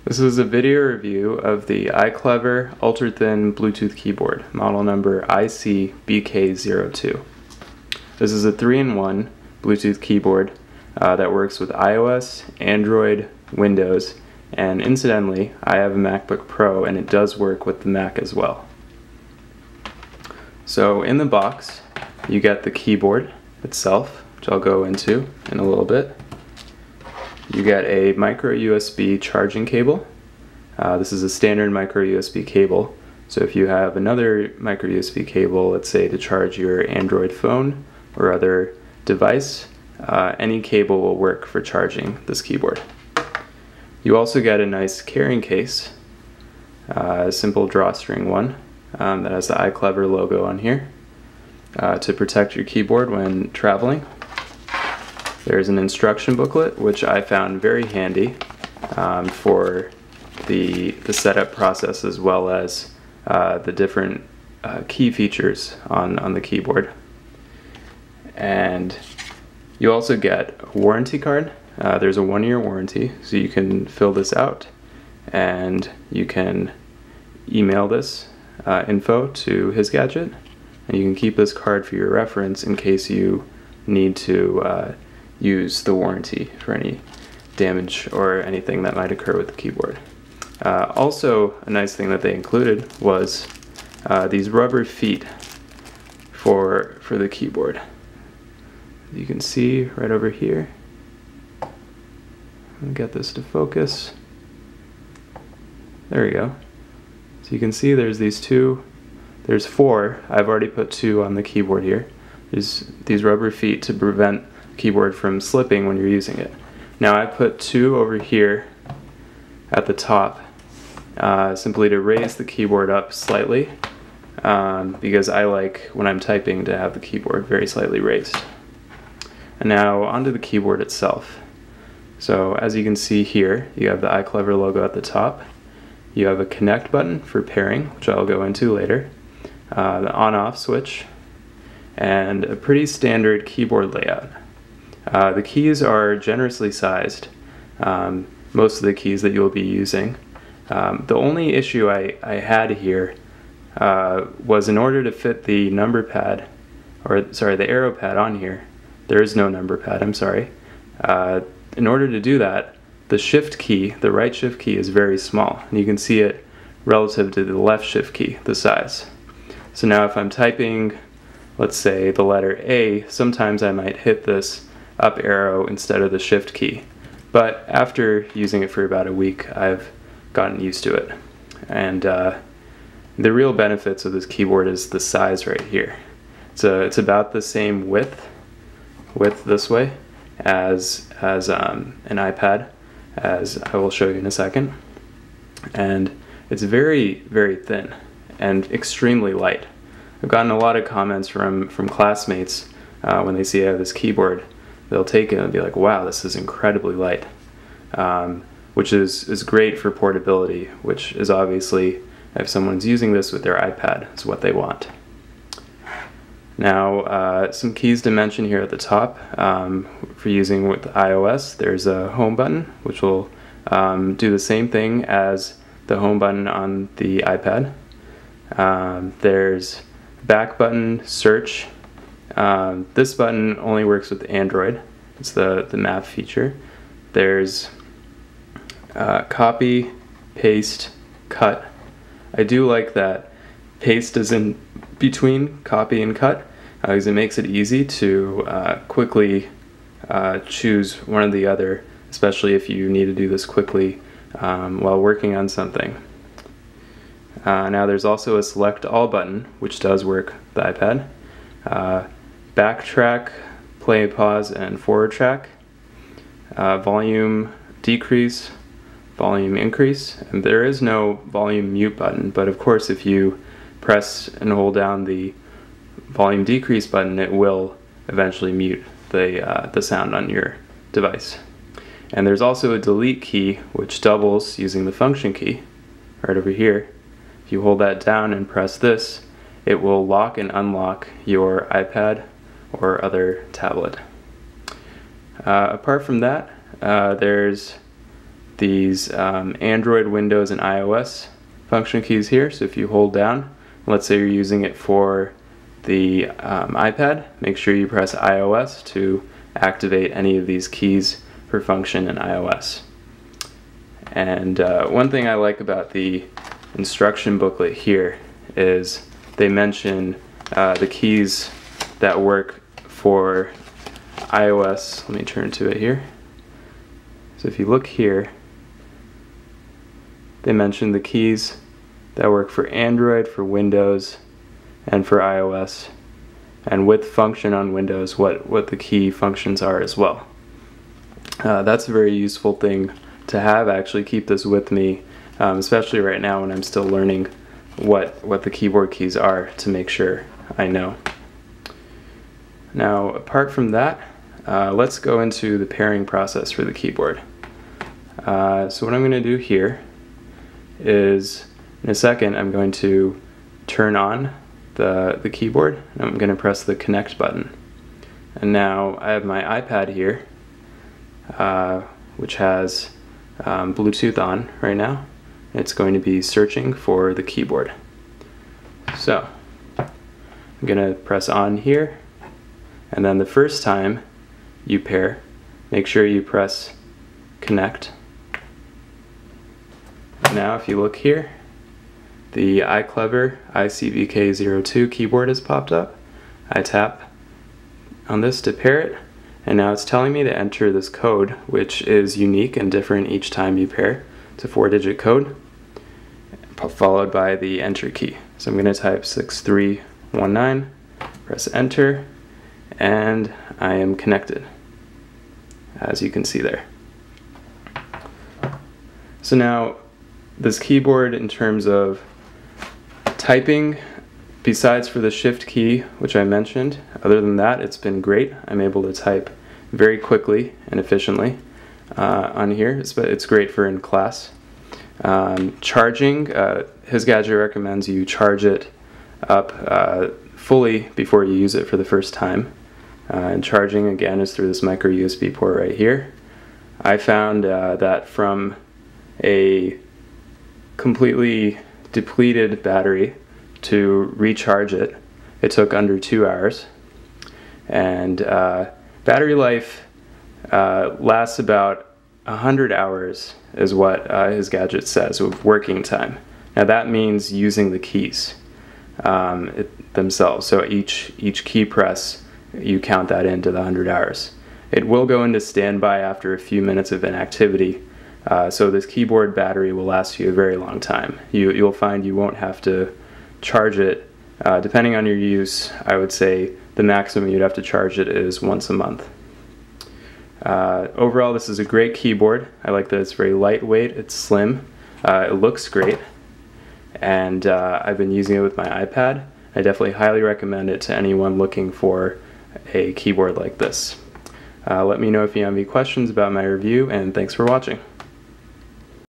This is a video review of the iClever Ultrathin Bluetooth keyboard, model number IC-BK02. This is a 3-in-1 Bluetooth keyboard that works with iOS, Android, Windows, and incidentally, I have a MacBook Pro and it does work with the Mac as well. So in the box, you get the keyboard itself, which I'll go into in a little bit. You get a micro USB charging cable. This is a standard micro USB cable. So if you have another micro USB cable, let's say to charge your Android phone or other device, any cable will work for charging this keyboard. You also get a nice carrying case, a simple drawstring one that has the iClever logo on here to protect your keyboard when traveling. There's an instruction booklet, which I found very handy for the setup process as well as the different key features on the keyboard. And you also get a warranty card. There's a 1-year warranty, so you can fill this out and you can email this info to His Gadget, and you can keep this card for your reference in case you need to use the warranty for any damage or anything that might occur with the keyboard. Also, a nice thing that they included was these rubber feet for the keyboard. You can see right over here. I'll get this to focus. There we go. So you can see there's there's 4. I've already put 2 on the keyboard here. There's these rubber feet to prevent keyboard from slipping when you're using it. Now I put 2 over here at the top simply to raise the keyboard up slightly because I like when I'm typing to have the keyboard very slightly raised. And now onto the keyboard itself. So as you can see here, you have the iClever logo at the top. You have a connect button for pairing, which I'll go into later, the on-off switch, and a pretty standard keyboard layout. The keys are generously sized, most of the keys that you'll be using. The only issue I had here was in order to fit the number pad, or sorry, the arrow pad on here. There is no number pad, I'm sorry. In order to do that, the shift key, the right shift key, is very small, and you can see it relative to the left shift key, the size. So now if I'm typing, let's say, the letter A, sometimes I might hit this up arrow instead of the shift key. But after using it for about a week, I've gotten used to it. And the real benefits of this keyboard is the size right here. It's about the same width this way as an iPad, as I will show you in a second. And it's very, very thin and extremely light. I've gotten a lot of comments from classmates when they see I have this keyboard. They'll take it and be like, wow, this is incredibly light, which is great for portability, which is obviously, if someone's using this with their iPad, is what they want. Now, some keys to mention here at the top. For using with iOS, there's a home button, which will do the same thing as the home button on the iPad. There's back button, search. This button only works with Android. It's the map feature. There's copy, paste, cut. I do like that paste is in between copy and cut because it makes it easy to quickly choose one or the other, especially if you need to do this quickly while working on something. Now there's also a select all button, which does work with the iPad. Backtrack, play, pause, and forward track. Volume decrease, volume increase. And there is no volume mute button, but of course if you press and hold down the volume decrease button, it will eventually mute the sound on your device. And there's also a delete key, which doubles using the function key right over here. If you hold that down and press this, it will lock and unlock your iPad or other tablet. Apart from that, there's these Android, Windows, and iOS function keys here. So if you hold down, let's say you're using it for the iPad, make sure you press iOS to activate any of these keys for function in iOS. And one thing I like about the instruction booklet here is they mention the keys that work for iOS. Let me turn to it here. So if you look here, they mention the keys that work for Android, for Windows, and for iOS, and with function on Windows, what the key functions are as well. That's a very useful thing to have. I actually keep this with me, especially right now when I'm still learning what the keyboard keys are, to make sure I know. Now, apart from that, let's go into the pairing process for the keyboard. So what I'm going to do here is, in a second, I'm going to turn on the keyboard, and I'm going to press the connect button. And now I have my iPad here, which has Bluetooth on right now. It's going to be searching for the keyboard. So I'm going to press on here, and then the first time you pair, make sure you press connect. Now if you look here, the iClever IC-BK02 keyboard has popped up. I tap on this to pair it, and now it's telling me to enter this code, which is unique and different each time you pair. It's a 4-digit code, followed by the enter key. So I'm going to type 6319, press enter, and I am connected, as you can see there. So now this keyboard, in terms of typing, besides for the shift key, which I mentioned, other than that, it's been great. I'm able to type very quickly and efficiently on here. It's great for in class. Charging, HisGadget recommends you charge it up fully before you use it for the first time. And charging, again, is through this micro USB port right here. I found that from a completely depleted battery to recharge it, it took under 2 hours. And battery life lasts about 100 hours is what HisGadget says with working time. Now that means using the keys themselves. So each key press, you count that into the 100 hours. It will go into standby after a few minutes of inactivity. So this keyboard battery will last you a very long time. You'll find you won't have to charge it. Depending on your use, I would say the maximum you'd have to charge it is once a month. Overall, this is a great keyboard. I like that it's very lightweight, it's slim, it looks great, and I've been using it with my iPad. I definitely highly recommend it to anyone looking for a keyboard like this. Let me know if you have any questions about my review, and thanks for watching.